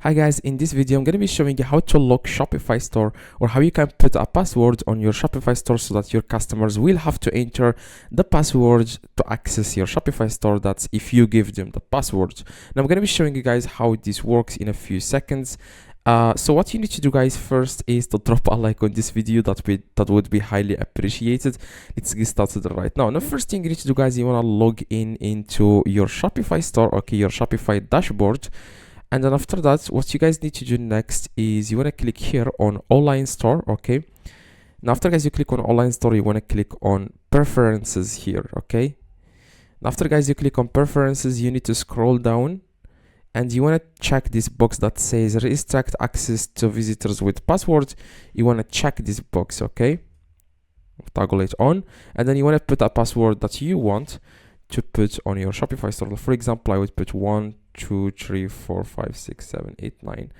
Hi guys, in this video I'm going to be showing you how to lock Shopify store, or how you can put a password on your Shopify store so that your customers will have to enter the password to access your Shopify store. That's if you give them the password. Now I'm going to be showing you guys how this works in a few seconds. So what you need to do, guys, first is to drop a like on this video. That would be highly appreciated. Let's get started right now. The first thing you need to do, guys, you want to log into your Shopify store, okay, your Shopify dashboard. And then after that, what you guys need to do next is you want to click here on online store, okay. Now after, guys, you click on online store, you want to click on preferences here, okay. Now after, guys, you click on preferences, you need to scroll down and you want to check this box that says restrict access to visitors with password. You want to check this box, okay. Toggle it on, and then you want to put a password that you want to put on your Shopify store. For example, I would put 1 2 3 4 5 6 7 8 9.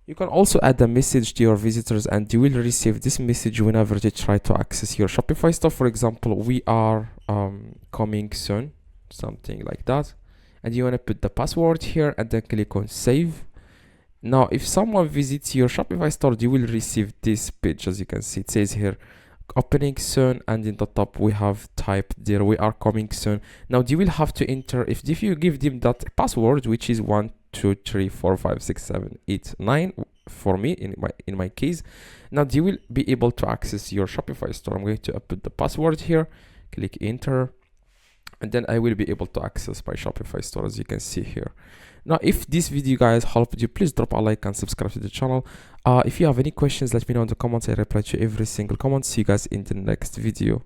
You can also add a message to your visitors and you will receive this message whenever they try to access your Shopify store. For example, we are coming soon, something like that. And you want to put the password here and then click on save. Now if someone visits your Shopify store, you will receive this page. As you can see, it says here opening soon, and in the top we have typed there we are coming soon. Now you will have to enter, if you give them that password, which is 1 2 3 4 5 6 7 8 9 for me in my case. Now you will be able to access your Shopify store. I'm going to put the password here, click enter, and then I will be able to access my Shopify store, as you can see here. Now if this video, guys, helped you, please drop a like and subscribe to the channel. If you have any questions, let me know in the comments. I reply to every single comment. See you guys in the next video.